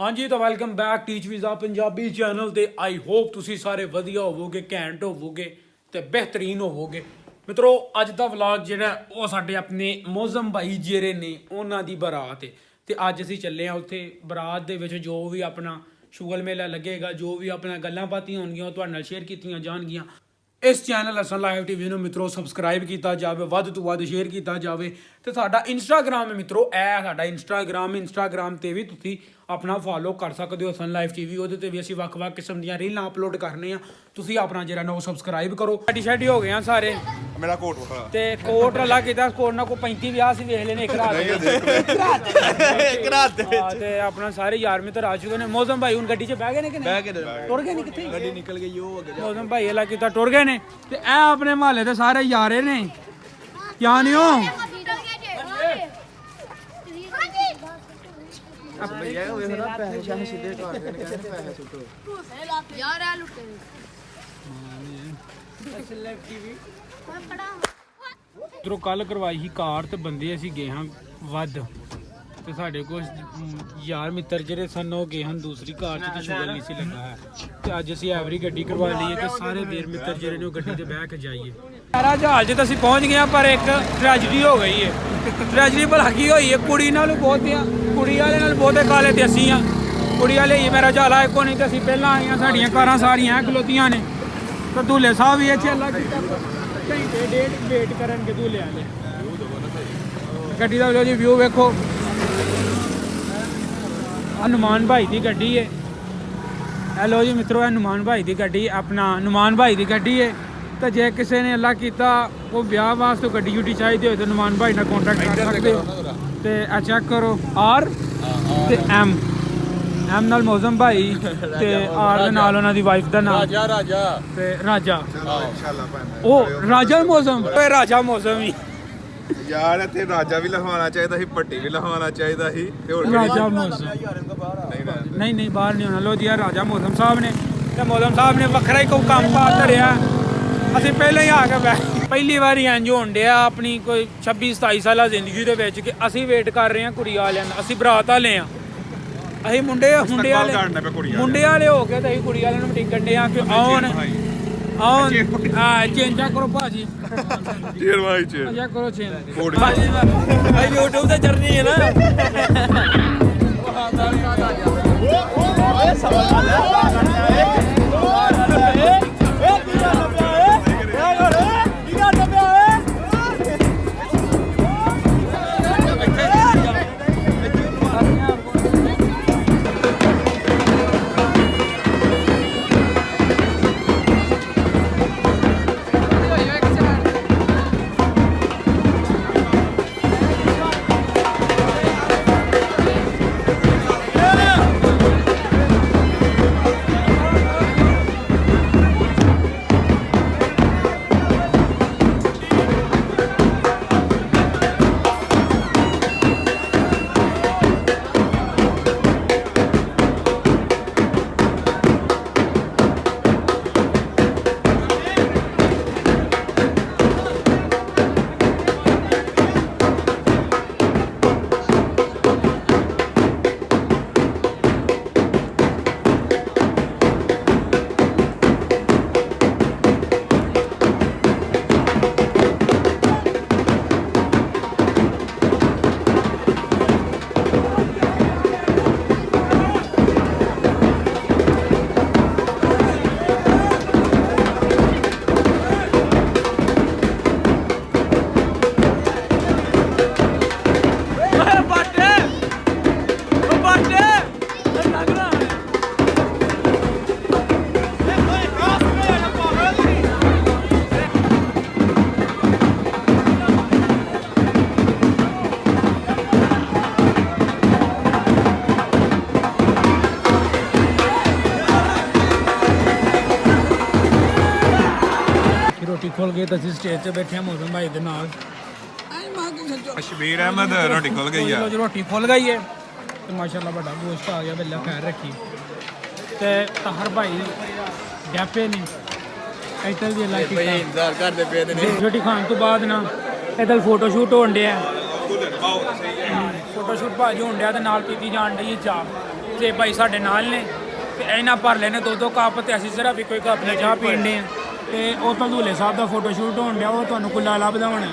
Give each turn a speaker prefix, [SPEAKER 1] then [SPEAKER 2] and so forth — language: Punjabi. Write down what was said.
[SPEAKER 1] हाँ जी, तो welcome back teach visa Punjabi channel ते आई होप तुसी सारे वधिया होवोगे, घैंट होवोगे ते बेहतरीन होवोगे। मित्रों अज दा व्लॉग जिहड़ा वो साडे अपने मौजम भाई जेरे ने उन्हां दी बरात है ते अज असीं चले आ उत्थे बरात दे विच जो भी अपना शुगल मेला लगेगा, जो भी अपना गल्लां बातियां होणगियां वो तुहाडे नाल शेयर कीतियां जाणगियां। इस चैनल हसन लाइव टीवी ਨੂੰ ਮਿੱਤਰੋ ਸਬਸਕ੍ਰਾਈਬ ਕੀਤਾ ਜਾਵੇ, ਵੱਧ ਤੋਂ ਵੱਧ ਸ਼ੇਅਰ ਕੀਤਾ ਜਾਵੇ ਤੇ ਸਾਡਾ ਇੰਸਟਾਗ੍ਰਾਮ ਹੈ ਮਿੱਤਰੋ, ਇਹ ਸਾਡਾ ਇੰਸਟਾਗ੍ਰਾਮ ਤੇ ਵੀ ਤੁਸੀਂ ਆਪਣਾ ਫੋਲੋ ਕਰ ਸਕਦੇ ਹੋ ਹਸਨ ਲਾਈਵ ਟੀਵੀ। ਉਹਦੇ ਤੇ ਵੀ ਅਸੀਂ ਵੱਖ-ਵੱਖ ਕਿਸਮ ਦੀਆਂ ਰੀਲਾਂ ਅਪਲੋਡ ਕਰਨੇ ਆ, ਤੁਸੀਂ ਆਪਣਾ ਜਿਹੜਾ ਨਾ ਉਹ ਸਬਸਕ੍ਰਾਈਬ ਕਰੋ। ਟੀ-ਸ਼ਰਟ ਹੋ ਗਏ ਆ ਸਾਰੇ,
[SPEAKER 2] ਮੇਰਾ ਕੋਟ ਵਖਾ
[SPEAKER 1] ਤੇ ਕੋਟ ਲਾ ਕੀਤਾ ਕੋਟ ਨਾਲ ਕੋਈ 35 ਵਿਆਹ ਸੀ ਵੇਖ ਲੈਨੇ ਇੱਕ ਰਾਤ ਦੇ ਵਿੱਚ ਤੇ ਆਪਣਾ ਸਾਰੇ ਯਾਰ ਮਿੱਤਰ ਆ ਚੁੱਕੇ ਨੇ। ਮੌਜ਼ਮ ਭਾਈ ਹੁਣ ਗੱਡੀ 'ਚ ਬਹਿ ਗਏ ਨੇ ਕਿ ਨਹੀਂ? ਬਹਿ ਗਏ, ਟੁਰ ਗਏ ਨੇ ਕਿੱਥੇ?
[SPEAKER 2] ਗੱਡੀ ਨਿਕਲ ਗਈ ਉਹ ਅੱਗੇ।
[SPEAKER 1] ਮੌਜ਼ਮ ਭਾਈ ਇਹ ਲਾ ਕੀਤਾ ਟੁਰ ਗਏ ਨੇ ਤੇ ਇਹ ਆਪਣੇ ਮਹੱਲੇ ਦੇ ਸਾਰੇ ਯਾਰੇ ਨੇ। ਕਿਆ ਨਹੀਂ ਹੋ ਜਦੋਂ ਕੱਲ ਕਰਵਾਈ ਸੀ ਕਾਰ ਤੇ ਬੰਦੇ ਅਸੀਂ ਗਏ ਹਾਂ ਵੱਧ ਤੇ ਸਾਡੇ ਕੋਲ ਯਾਰ ਮਿੱਤਰ ਜਿਹੜੇ ਸਨ ਉਹ ਗਏ ਹਨ ਦੂਸਰੀ ਕਾਰ 'ਚ ਤੇ ਸ਼ੁਗਰ ਨਹੀਂ ਸੀ ਲੱਗਾ ਹੈ ਤੇ ਅੱਜ ਅਸੀਂ ਐਵਰੀ ਗੱਡੀ ਕਰਵਾ ਲਈਏ ਤੇ ਸਾਰੇ ਵੀਰ ਮਿੱਤਰ ਜਿਹੜੇ ਨੇ ਉਹ ਗੱਡੀ ਤੇ ਬਹਿ ਕੇ ਜਾਈਏ। ਸਾਰਾ ਜਹਾਜ਼ 'ਚ ਅਸੀਂ ਪਹੁੰਚ ਗਏ ਹਾਂ ਪਰ ਇੱਕ ਟ੍ਰੈਜਡੀ ਹੋ ਗਈ ਹੈ। ਟ੍ਰੈਜਡੀ ਭਲਾ ਕੀ ਹੋਈ ਹੈ? ਕੁੜੀ ਨਾਲ ਬਹੁਤੀਆਂ ਕੁੜੀ ਵਾਲੇ ਨਾਲ ਬਹੁਤੇ ਕਾਲੇ ਤੇ ਅਸੀਂ ਆ। ਕੁੜੀ ਵਾਲੇ ਹੀ ਮੇਰਾ ਝਾਲਾ ਇੱਕੋ ਨਹੀਂ ਤੇ ਅਸੀਂ ਪਹਿਲਾਂ ਆਈਆਂ, ਸਾਡੀਆਂ ਕਾਰਾਂ ਸਾਰੀਆਂ ਖਲੋਤੀਆਂ ਨੇ ਤੇ ਦੂਲੇ ਸਾਹਿਬ ਵੀ ਇੱਥੇ ਅੱਲਾ ਕੀਤਾ ਘੰਟੇ ਡੇਢ ਵੇਟ ਕਰਨਗੇ ਦੂਲੇ ਵਾਲੇ। ਗੱਡੀ ਦਾ ਲੋ ਜੀ ਵਿਊ ਵੇਖੋ, ਹਨੂਮਾਨ ਭਾਈ ਦੀ ਗੱਡੀ ਹੈ। ਹੈਲੋ ਜੀ ਮਿੱਤਰੋ, ਇਹ ਹਨੂਮਾਨ ਭਾਈ ਦੀ ਗੱਡੀ ਆਪਣਾ ਹਨੂਮਾਨ ਭਾਈ ਦੀ ਗੱਡੀ ਹੈ। ਤੇ ਜੇ ਕਿਸੇ ਨੇ ਅੱਲਾ ਕੀਤਾ ਉਹ ਵਿਆਹ ਵਾਸਤੇ ਗੱਡੀ ਯੂਟੀ ਚਾਹੀਦੀ ਹੋਏ ਤਾਂ ਹਨੂਮਾਨ ਭਾਈ ਨਾਲ ਕੰਟੈਕਟ ਕਰ ਸਕਦੇ ਹੋ। ਤੇ ਆ ਚੈੱਕ ਕਰੋ ਆਰ ਤੇ ਐਮ ਨਾਲ ਮੌਜ਼ਮ ਭਾਈ ਤੇ ਆਰ ਦੇ ਨਾਲ ਉਹਨਾਂ ਦੀ ਵਾਈਫ ਦਾ ਨਾਮ ਰਾਜਾ ਤੇ ਰਾਜਾ।
[SPEAKER 2] ਇਨਸ਼ਾਅੱਲਾ
[SPEAKER 1] ਉਹ ਰਾਜਾ ਮੌਜ਼ਮ ਓਏ ਰਾਜਾ ਮੌਜ਼ਮ ਹੀ
[SPEAKER 2] ਯਾਰ ਇੱਥੇ ਰਾਜਾ ਵੀ ਲਹਾਉਣਾ ਚਾਹੀਦਾ ਸੀ, ਭੱਟੀ ਵੀ ਲਹਾਉਣਾ ਚਾਹੀਦਾ ਸੀ ਤੇ ਹੋਰ
[SPEAKER 1] ਰਾਜਾ ਮੌਜ਼ਮ ਨਹੀਂ ਬਾਹਰ ਨਹੀਂ ਹੋਣਾ। ਲੋ ਜੀ ਰਾਜਾ ਮੌਜ਼ਮ ਸਾਹਿਬ ਨੇ ਤੇ ਮੌਜ਼ਮ ਸਾਹਿਬ ਨੇ ਵੱਖਰਾ ਹੀ ਕੋਈ ਕੰਮ ਪਾ ਧਰਿਆ। ਅਸੀਂ ਪਹਿਲਾਂ ਹੀ ਆ ਕੇ ਬੈ ਪਹਿਲੀ ਵਾਰੀ ਇੰਜ ਹੋਣ ਡਿਆ ਆਪਣੀ ਕੋਈ 26-27 ਸਾਲਾ ਜ਼ਿੰਦਗੀ ਦੇ ਵਿੱਚ ਕਿ ਅਸੀਂ ਵੇਟ ਕਰ ਰਹੇ ਹਾਂ ਕੁੜੀ ਵਾਲਿਆਂ ਦਾ। ਅਸੀਂ ਬਰਾਤ ਵਾਲੇ ਹਾਂ, ਅਸੀਂ ਮੁੰਡੇ ਵਾਲੇ ਹੋ ਕੇ ਤੇ ਅਸੀਂ ਕੁੜੀ ਵਾਲਿਆਂ ਨੂੰ ਟਿਕਣ ਡਿਆ ਕਿ ਆਉਣ ਚੇਂਜਾ ਕਰੋ ਭਾਜੀ ਚੇਂਜ ਕਰੋ ਚੇਂਜ ਭਾਈ YouTube ਤੇ ਚੜਨੀ ਹੈ ਨਾ। ਖੁੱਲ ਗਏ ਤਾਂ ਅਸੀਂ ਸਟੇਜ ਤੇ ਬੈਠੇ ਹਾਂ ਮੌਜ਼ਮ ਭਾਈ ਦੇ ਨਾਲ।
[SPEAKER 2] ਸ਼ਬੀਰ ਅਹਿਮਦ ਰੋਟੀ ਖੁੱਲ ਗਈ ਆ।
[SPEAKER 1] ਰੋਟੀ ਖੁੱਲ ਗਈ ਹੈ ਤੇ ਮਾਸ਼ਾਅੱਲਾ ਵੱਡਾ ਗੋਸ਼ਤ ਆ ਗਿਆ, ਬੱਲਾ ਖੈਰ ਰੱਖੀ ਤੇ ਤਾਹਰ ਭਾਈ ਡੈਪੇ ਨੇ ਇੱਧਰ ਵੀ ਅੱਲਾ ਕੀਤਾ
[SPEAKER 2] ਇੰਤਜ਼ਾਰ ਕਰਦੇ ਪਏ ਨੇ।
[SPEAKER 1] ਰੋਟੀ ਖਾਣ ਤੋਂ ਬਾਅਦ ਨਾ ਇੱਧਰ ਫੋਟੋ ਸ਼ੂਟ ਹੋਣ ਡਿਆ। ਫੋਟੋ ਸ਼ੂਟ ਭਾਜੀ ਹੋਣ ਡਿਆ ਤੇ ਨਾਲ ਪੀਤੀ ਜਾਣ ਡਈ ਚਾਹ। ਤੇ ਭਾਈ ਸਾਡੇ ਨਾਲ ਨੇ ਤੇ ਇਹਨਾਂ ਭਰ ਲੈਣੇ 2-2 ਕੱਪ ਤੇ ਅਸੀਂ ਸਿਰਫ ਇੱਕੋ ਹੀ ਕੱਪ ਨਾਲ ਚਾਹ ਪੀਣ ਦੇ ਆ ਤੇ ਉਹ ਤਾਂ ਧੂਲੇ ਸਾਹਿਬ ਦਾ ਫੋਟੋ ਸ਼ੂਟ ਹੋਣ ਡਿਆ ਉਹ ਤੁਹਾਨੂੰ ਕੁੱਲਾ ਲੱਭਦਾ ਹੋਣਾ।